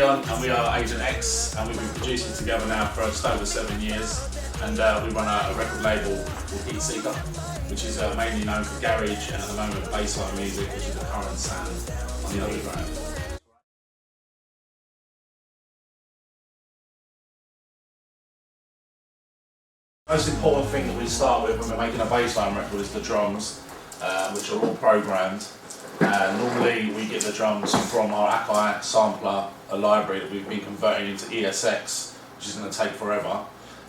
Leon and we are AgentX, and we've been producing together now for just over 7 years, and we run a record label called Heatseeker, which is mainly known for garage and at the moment bassline music, which is the current sound on the underground. The most important thing that we start with when we're making a bassline record is the drums, which are all programmed. Normally we get the drums from our Akai sampler, a library that we've been converting into ESX, which is going to take forever.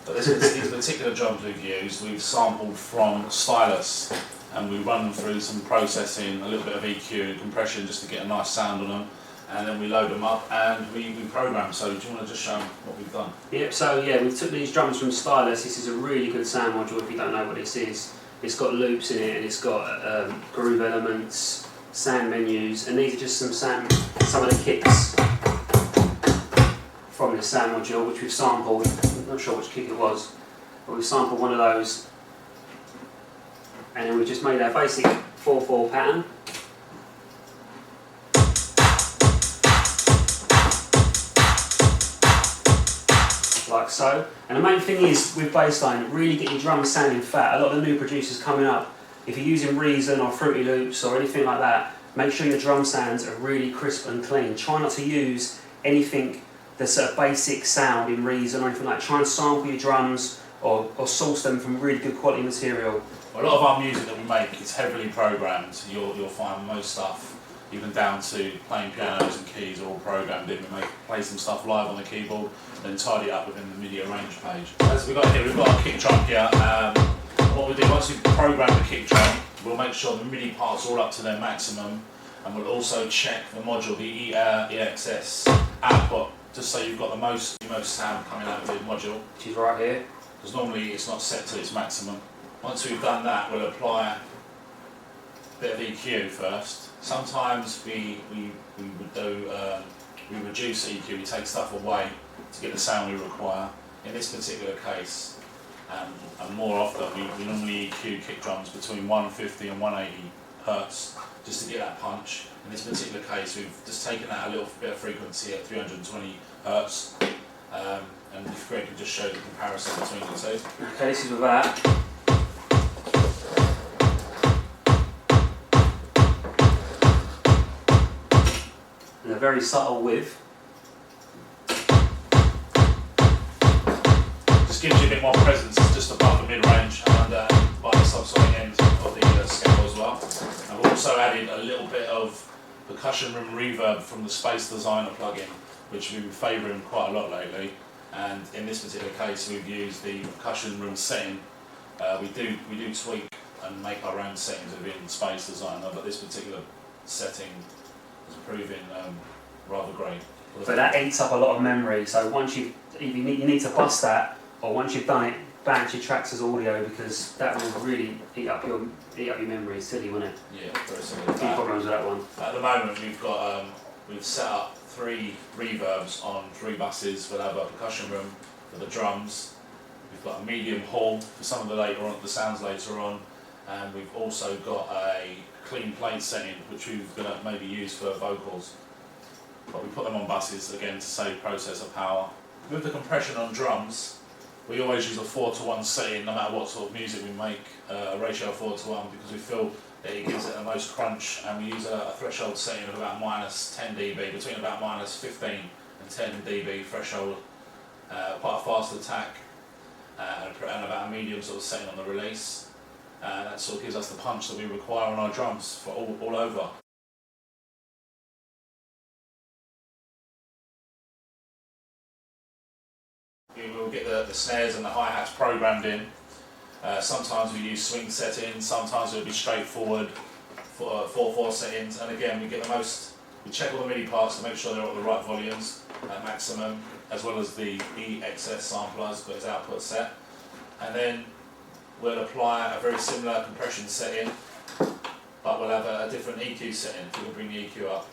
But these particular drums we've used, we've sampled from Stylus, and we run them through some processing, a little bit of EQ and compression just to get a nice sound on them, and then we load them up and we program. So do you want to just show them what we've done? Yep, so yeah, we took these drums from Stylus. This is a really good sound module if you don't know what this is. It's got loops in it and it's got groove elements, sound menus, and these are just some of the kicks from this sound module which we've sampled. I'm not sure which kick it was, but we've sampled one of those, and then we've just made our basic 4/4 pattern. Like so. And the main thing is with bassline, really get your drums sounding fat. A lot of the new producers coming up, if you're using Reason or Fruity Loops or anything like that, make sure your drum sounds are really crisp and clean. Try not to use anything that's a basic sound in Reason or anything like that. Try and sample your drums or source them from really good quality material. A lot of our music that we make is heavily programmed. You'll find most stuff, even down to playing pianos and keys, are all programmed in. We play some stuff live on the keyboard, and then tidy it up within the MIDI arrange page. As we've got here, we've got our kick drum here. What we do, once we program the kick drum, we'll make sure the MIDI parts are all up to their maximum, and we'll also check the module, the EXS output, just so you've got the most sound coming out of the module. Which is right here. Because normally it's not set to its maximum. Once we've done that, we'll apply a bit of EQ first. Sometimes we reduce EQ, we take stuff away to get the sound we require. In this particular case, and more often, we normally EQ kick drums between 150 and 180 hertz just to get that punch. In this particular case, we've just taken out a little bit of frequency at 320 hertz, and if Greg could just show the comparison between the two. Okay, this is with that. And a very subtle width. Just gives you a bit more presence, it's just above the mid-range and by the subsonic end of the scale as well. And we've also added a little bit of percussion room reverb from the Space Designer plugin, which we've been favouring quite a lot lately. And in this particular case, we've used the percussion room setting. We do tweak and make our own settings within Space Designer, but this particular setting is proving rather great. But that eats up a lot of memory, so once you need to bust that, or once you've done it, back to your tracks as audio, because that will really eat up your memory. It's silly, wouldn't it? Yeah, very similar. A few problems with that one. At the moment, we've set up 3 reverbs on 3 buses. We'll have a percussion room for the drums. We've got a medium hall for some of the sounds later on, and we've also got a clean plate setting, which we're going to maybe use for vocals. But we put them on buses again to save processor power. With the compression on drums, we always use a 4:1 setting, no matter what sort of music we make, a ratio of 4:1, because we feel that it gives it the most crunch, and we use a threshold setting of about -10 dB, between about -15 and 10 dB threshold, quite a fast attack, and about a medium sort of setting on the release. That sort of gives us the punch that we require on our drums for all over. We will get the snares and the hi-hats programmed in. Sometimes we use swing settings, sometimes it'll be straightforward 4/4 settings, and again we check all the MIDI parts to make sure they're at the right volumes at maximum, as well as the EXS sampler has got its output set. And then we'll apply a very similar compression setting, but we'll have a different EQ setting if we can bring the EQ up.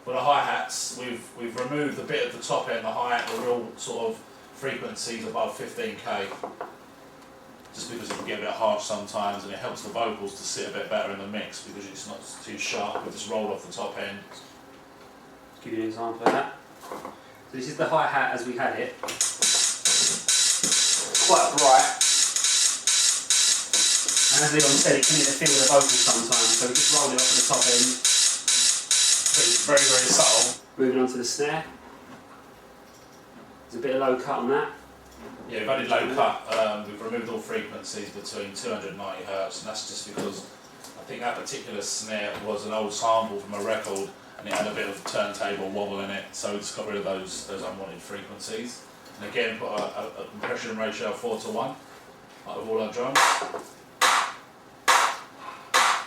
For the hi-hats, we've removed the bit at the top end, the hi-hat, the real sort of frequencies above 15k, just because it can get a bit harsh sometimes, and it helps the vocals to sit a bit better in the mix because it's not too sharp. We just roll off the top end. Give you an example of that. So this is the hi-hat as we had it. Quite upright. And as Leon said, it can interfere with the vocals sometimes, so we just roll it off at the top end. It's very, very subtle. Moving on to the snare. There's a bit of low cut on that. Yeah, we've added low cut. We've removed all frequencies between 290 Hz, and that's just because I think that particular snare was an old sample from a record, and it had a bit of turntable wobble in it, so we just got rid of those unwanted frequencies. And again, put a compression ratio of 4:1, like with all our drums.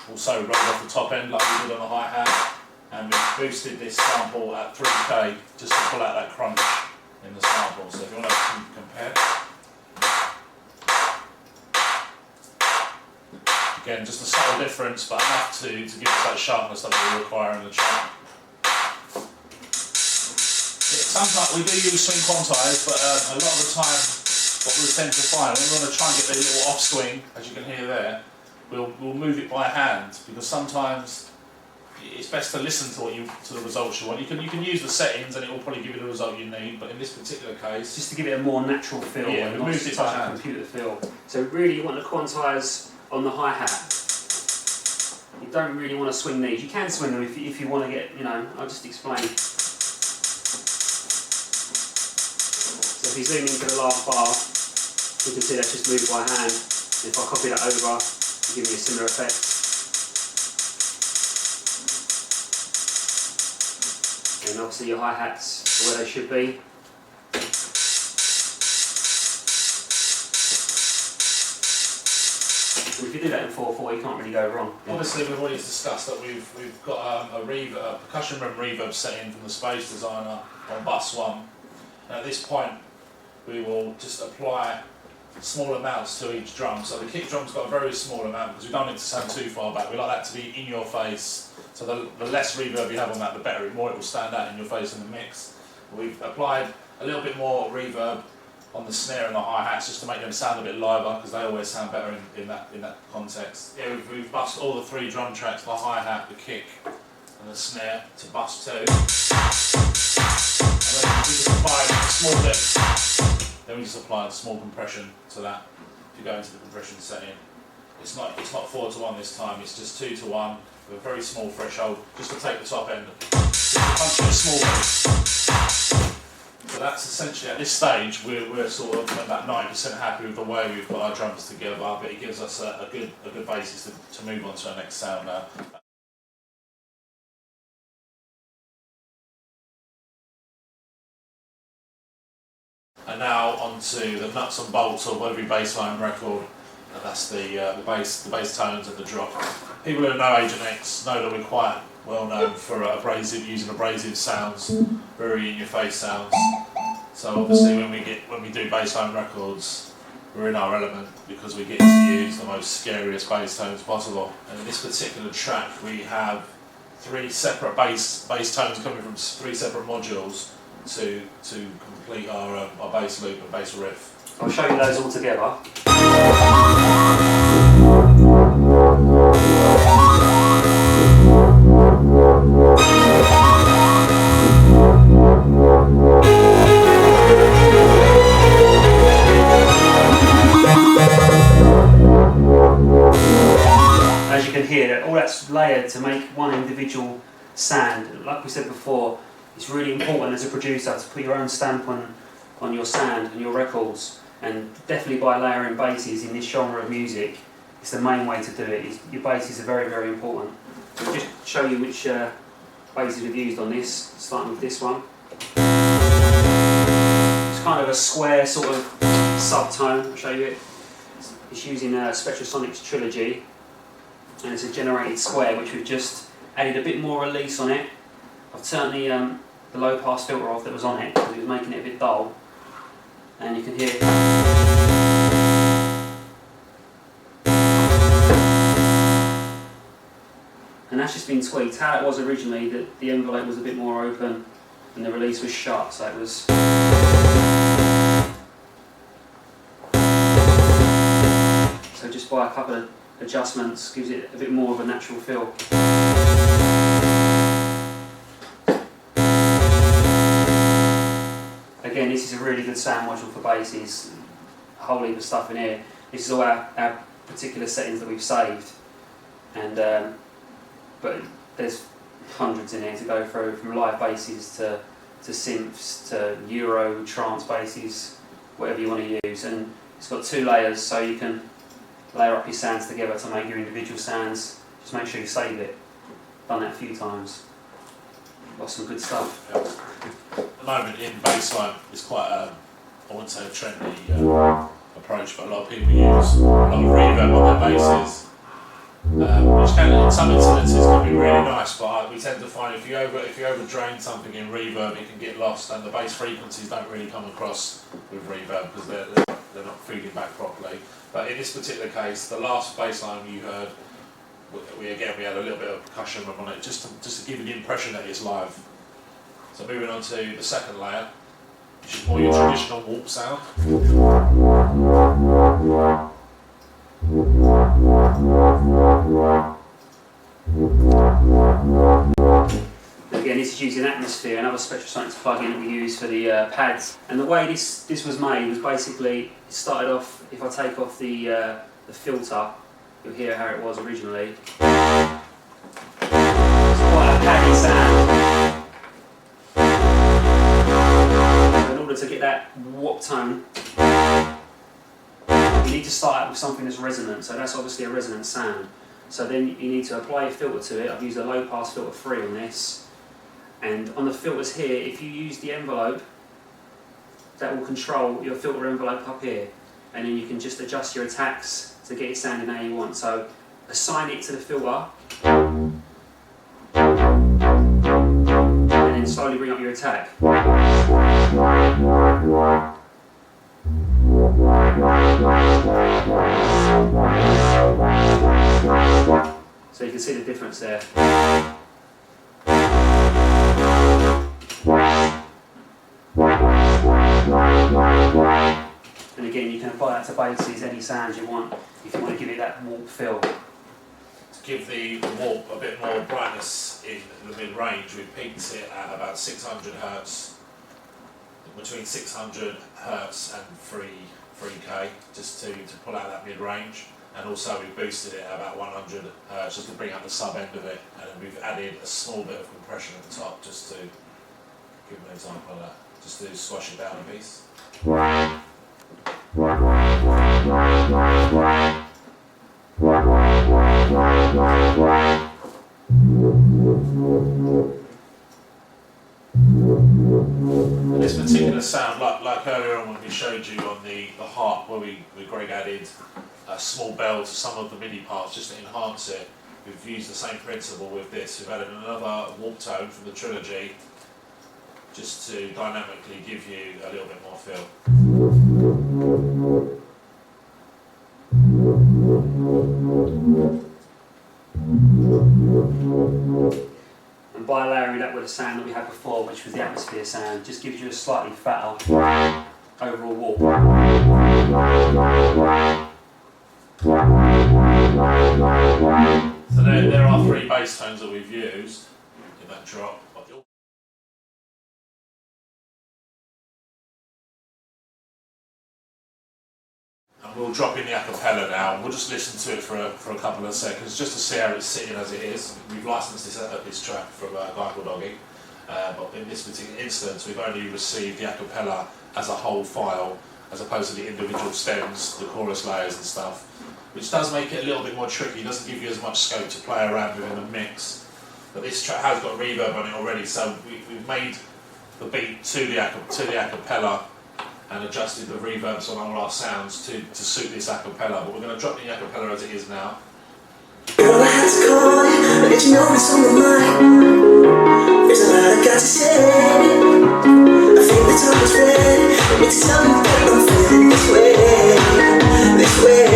Also rolled off the top end like we did on the hi-hat, and we boosted this sample at 3K just to pull out that crunch in the sample. So if you want to compare. Again, just a subtle difference, but enough to give us that sharpness that we require in the track. Sometimes we do use swing quantize, but a lot of the time what we tend to find, when we want to try and get the little off swing, as you can hear there, we'll move it by hand, because sometimes it's best to listen to the results you want. You can use the settings and it will probably give you the result you need, but in this particular case, just to give it a more natural feel, yeah, we moved it by hand. Computer feel. So really, you want to quantize on the hi-hat. You don't really want to swing these. You can swing them if you want to get, I'll just explain. So if you zoom into the last bar, you can see that's just moved by hand. If I copy that over, it'll give me a similar effect. And obviously your hi-hats are where they should be. If you do that in 4/4, you can't really go wrong. Obviously, we've already discussed that we've got a percussion room reverb setting from the Space Designer on bus 1. And at this point, we will just apply small amounts to each drum. So the kick drum's got a very small amount because we don't need to sound too far back. We like that to be in your face. So the less reverb you have on that, the better. The more it will stand out in your face in the mix. We've applied a little bit more reverb on the snare and the hi-hats just to make them sound a bit liver, because they always sound better in that context. Yeah, we've bussed all the 3 drum tracks, the hi-hat, the kick and the snare to bus 2. And then we just apply a small dip. Then we just apply a small compression to that. If you go into the compression setting, it's not 4:1 this time, it's just 2:1 with a very small threshold, just to take the top end. Just to punch it a small bit. So that's essentially, at this stage, we're sort of about 90% happy with the way we've got our drums together, but it gives us a good basis to move on to our next sound now. And now on to the nuts and bolts of every bassline record, and that's the bass tones and the drop. People who know AgentX know that we're quite well known for using abrasive sounds, very in-your-face sounds. So obviously when we do bassline records, we're in our element because we get to use the most scariest bass tones possible. And in this particular track, we have 3 separate bass tones coming from 3 separate modules to complete our bass loop and bass riff. I'll show you those all together. As you can hear, all that's layered to make one individual sound. Like we said before, it's really important as a producer to put your own stamp on your sound and your records, and definitely by layering basses in this genre of music, it's the main way to do it. Your basses are very, very important. I'll just show you which basses we've used on this, starting with this one. It's kind of a square sort of subtone. I'll show you it. It's using Spectrasonics Trilogy, and it's a generated square which we've just added a bit more release on it. I've turned the low pass filter off that was on it because it was making it a bit dull, and you can hear and that's just been tweaked. How it was originally, that the envelope was a bit more open and the release was shut, so it was so just by a couple of adjustments gives it a bit more of a natural feel. again, this is a really good sound module for basses. A whole heap of stuff in here. This is all our particular settings that we've saved, and but there's hundreds in here to go through, from live basses to synths to Euro trance basses, whatever you want to use. And it's got 2 layers, so you can layer up your sounds together to make your individual sounds. Just make sure you save it. Done that a few times. Got some good stuff. At the moment in bassline, it's quite I wouldn't say a trendy approach, but a lot of people use a lot of reverb on their basses, which can, in some instances, can be really nice. But we tend to find if you over drain something in reverb, it can get lost, and the bass frequencies don't really come across with reverb because they're not feeding back properly. But in this particular case, the last bassline you heard, we had a little bit of percussion on it, just to give you the impression that it's live. So moving on to the second layer, which is more your traditional warp sound. Again, this is using Atmosphere, another Spectrosonics plugin that we use for the pads. And the way this was made was basically, it started off, if I take off the filter, you'll hear how it was originally. It's quite a paddy sound. In order to get that warp tone, you need to start out with something that's resonant, so that's obviously a resonant sound. So then you need to apply a filter to it. I've used a low pass filter 3 on this, and on the filters here, if you use the envelope, that will control your filter envelope up here, and then you can just adjust your attacks to get it sounding how you want. So assign it to the filter, and then slowly bring up your attack. So you can see the difference there. And again, you can apply that to basses, any sounds you want, if you want to give it that warp feel. To give the warp a bit more brightness in the mid-range, we peaked it at about 600 Hz, between 600 Hz and 3K, just to pull out that mid-range. And also we boosted it at about 100 Hz just to bring out the sub end of it, and then we've added a small bit of compression at the top just to give an example of that, just to squash it down a piece. And this particular sound, like earlier on when we showed you on the harp, where Greg added a small bell to some of the MIDI parts just to enhance it, we've used the same principle with this. We've added another warp tone from the trilogy just to dynamically give you a little bit more feel. And by layering that with the sound that we had before, which was the Atmosphere sound, just gives you a slightly fatter overall warp. So there are 3 bass tones that we've used in that drop. And we'll drop in the acapella now, and we'll just listen to it for a couple of seconds just to see how it's sitting as it is. We've licensed this track from a guy called Doggy, but in this particular instance we've only received the acapella as a whole file as opposed to the individual stems, the chorus layers and stuff, which does make it a little bit more tricky. It doesn't give you as much scope to play around within the mix. But this track has got reverb on it already, so we've made the beat to the acapella and adjusted the reverbs on all our sounds to suit this acapella. But we're going to drop the acapella as it is now. Well, I had to call you, but you know it's on my mind. There's a lot I got to say. I think the time is ready for me to tell you that I'm feeling this way, this way.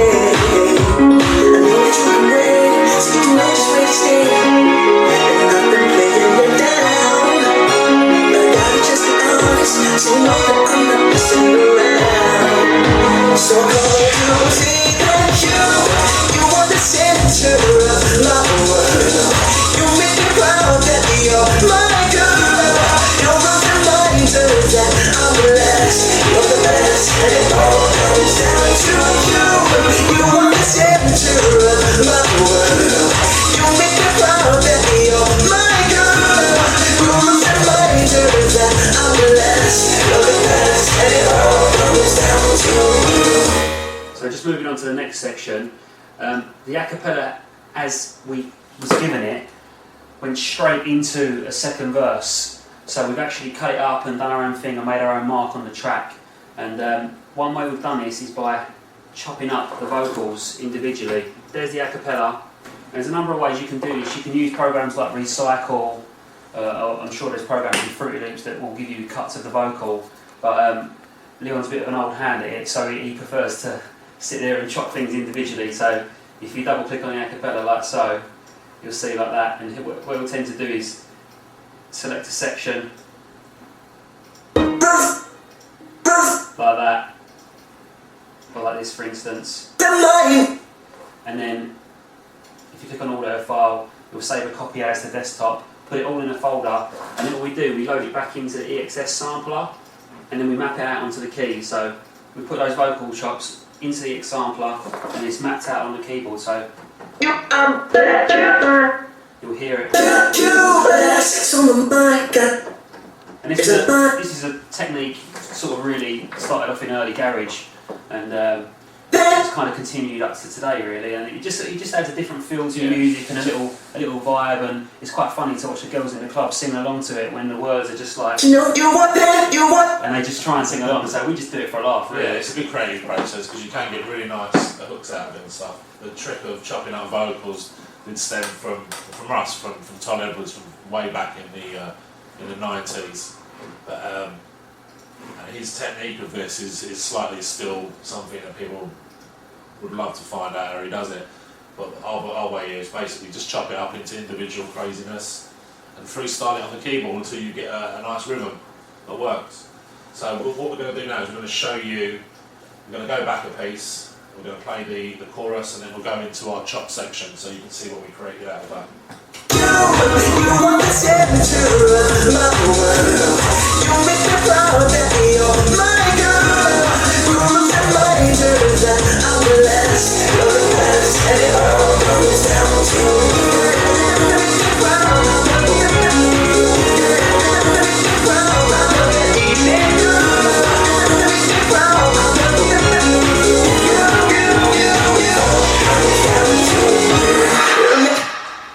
I know that you can wait, so you know just where to stay. And I've been playing it down, but I gotta just be honest, so you know that I'm not messing around. So come on, see that you are the center of my world. You make me proud that you're my girl. You're a reminder that I'm alive. on to the next section, the a cappella, as we was given it, went straight into a second verse. So we've actually cut it up and done our own thing and made our own mark on the track. And one way we've done this is by chopping up the vocals individually. There's the a cappella. There's a number of ways you can do this. You can use programs like Recycle. I'm sure there's programs in Fruity Loops that will give you cuts of the vocal. But Leon's a bit of an old hand at it, so he prefers to sit there and chop things individually. So if you double click on the a cappella like so, you'll see like that. And what we'll tend to do is select a section like that, or like this for instance. And then if you click on audio file, you'll save a copy as to desktop, put it all in a folder, and then what we do, we load it back into the EXS sampler, and then we map it out onto the keys. So we put those vocal chops into the sampler, and it's mapped out on the keyboard. So you'll hear it. And this is a technique sort of really started off in early garage, and it's kind of continued up to today really, and it just adds a different feel to your music and a little vibe, and it's quite funny to watch the girls in the club sing along to it when the words are just like, and they just try and sing along. So we just do it for a laugh really. Yeah, it's a good creative process because you can get really nice hooks out of it and stuff. The trick of chopping up vocals did stem from us, from Tom Edwards, from way back in the 90s. But his technique of this is slightly still something that people would love to find out how he does it. But our way is basically just chop it up into individual craziness and freestyle it on the keyboard until you get a nice rhythm that works. So what we're going to do now is we're going to show you, we're going to go back a piece, we're going to play the chorus, and then we'll go into our chop section so you can see what we created out of that.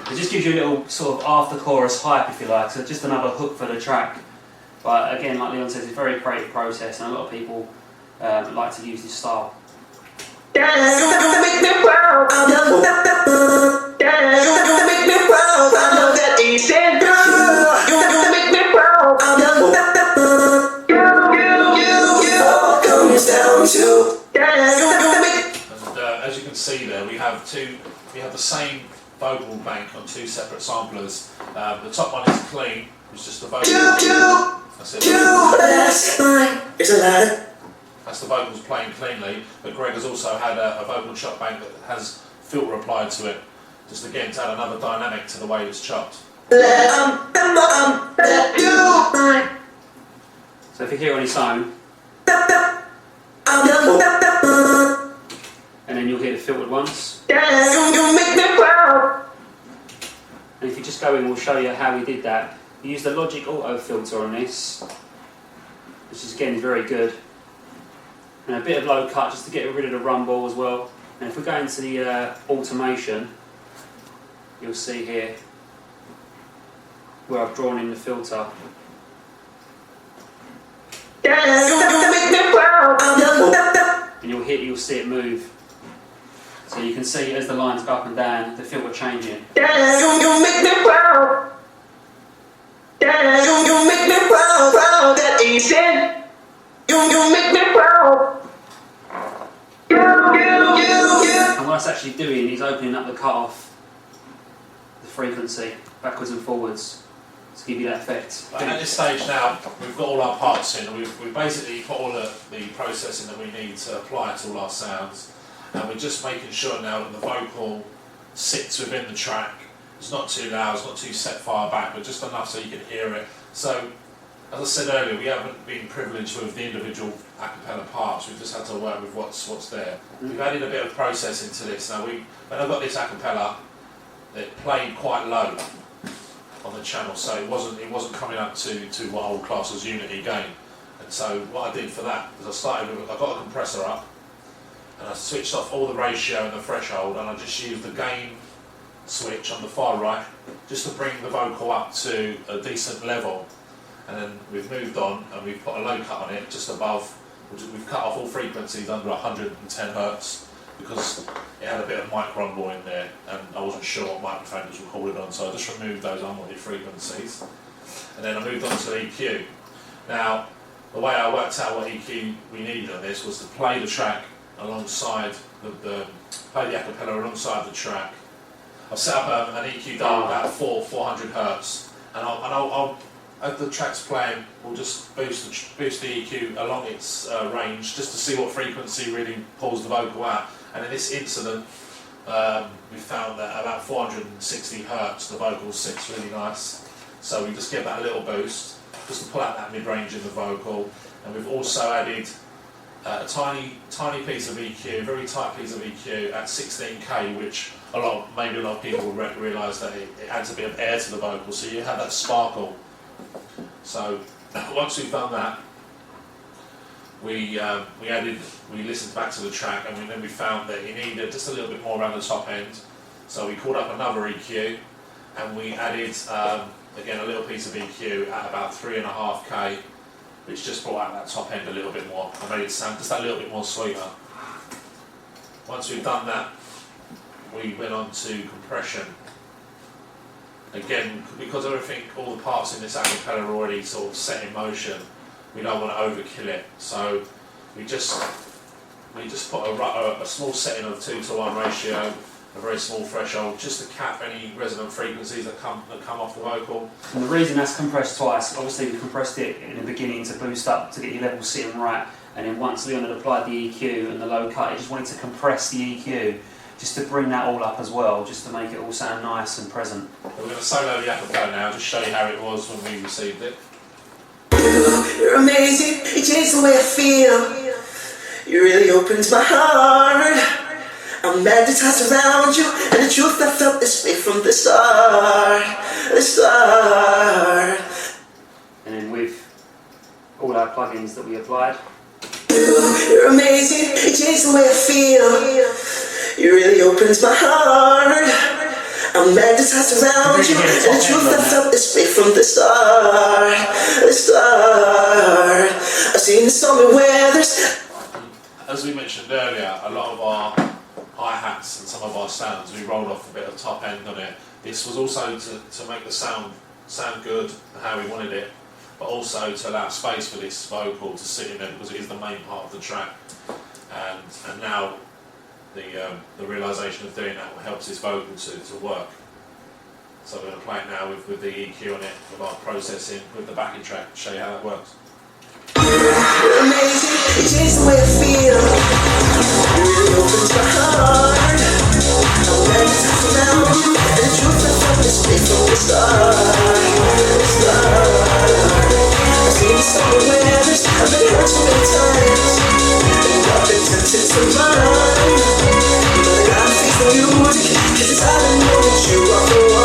It just gives you a little sort of after chorus hype, if you like, so just another hook for the track. But again, like Leon says, it's a very creative process, and a lot of people like to use this style. As you can see there, we have the same vocal bank on two separate samplers. The top one is clean, it's just the vocal. That's it. That's the vocals playing cleanly, but Greg has also had a vocal chop bank that has filter applied to it, just again to add another dynamic to the way it's chopped. So if you hear it on its own, and then you'll hear the filtered ones. And if you just go in, we'll show you how we did that. We used the Logic Auto filter on this, which is again very good. And a bit of low cut just to get rid of the rumble as well. And if we go into the automation, you'll see here where I've drawn in the filter. And you'll see it move. So you can see as the lines go up and down, the filter changing. And what that's actually doing is opening up the cutoff, the frequency, backwards and forwards, to give you that effect. But at this stage now, we've got all our parts in. We've basically put all the processing that we need to apply to all our sounds. And we're just making sure now that the vocal sits within the track. It's not too loud, it's not too set far back, but just enough so you can hear it. So, as I said earlier, we haven't been privileged with the individual a cappella parts. We've just had to work with what's there. We've added a bit of processing to this. Now, when I got this a cappella, it played quite low on the channel, so it wasn't coming up to what I would class as Unity gain. And so what I did for that is I got a compressor up, and I switched off all the ratio and the threshold, and I just used the gain switch on the far right just to bring the vocal up to a decent level. And then we've moved on and we've put a low cut on it just above. We've cut off all frequencies under 110 Hertz because it had a bit of mic rumble in there and I wasn't sure what microphone it was recorded on, so I just removed those unwanted frequencies. And then I moved on to EQ. Now, the way I worked out what EQ we needed on this was to play the track alongside play the acapella alongside the track. I've set up an EQ dial about 400 Hertz, and I'll as the track's playing, we'll just boost the EQ along its range just to see what frequency really pulls the vocal out. And in this incident, we found that about 460 Hertz the vocal sits really nice. So we just give that a little boost just to pull out that mid-range in the vocal. And we've also added a tiny piece of EQ, a very tight piece of EQ at 16K, which maybe a lot of people will realise that it adds a bit of air to the vocal, so you have that sparkle. So once we've done that, we listened back to the track, and then we found that it needed just a little bit more around the top end. So we called up another EQ, and we added again a little piece of EQ at about 3.5K, which just brought out that top end a little bit more and made it sound just that little bit more sweeter. Once we've done that, we went on to compression. Again, because everything, all the parts in this acapella are already sort of set in motion, we don't want to overkill it. So we just put a small setting of 2:1 ratio, a very small threshold, just to cap any resonant frequencies that come off the vocal. And the reason that's compressed twice, obviously we compressed it in the beginning to boost up, to get your levels sitting right, and then once Leon had applied the EQ and the low cut, he just wanted to compress the EQ, just to bring that all up as well, just to make it all sound nice and present. We're going to solo the acapella now, just show you how it was when we received it. You're amazing, you changed the way I feel. You really opened my heart. I'm magnetized around you, and the truth I felt this way from the start. The start. And then with all our plugins that we applied. You're amazing, you changed the way I feel. You really opened my heart. I'm magnetized around you, and the truth I felt this way from the start. The start. I've seen the stormy weathers. As we mentioned earlier, a lot of our hi-hats and some of our sounds, we rolled off a bit of top end on it. This was also to make the sound good how we wanted it, but also to allow space for this vocal to sit in there because it is the main part of the track. And now the realisation of doing that helps this vocal to work. So we're going to play it now with the EQ on it, with our processing, with the backing track, to show you how that works. You're amazing, you changed the way I feel. You really opened my heart. I'm magnetized around you, and the truth I felt this way from the start. The start. I've seen the stormy weathers, I've been hurt so many times, and I've been tempted to run. But I gotta face the music, 'cause it's how I know that you are the one.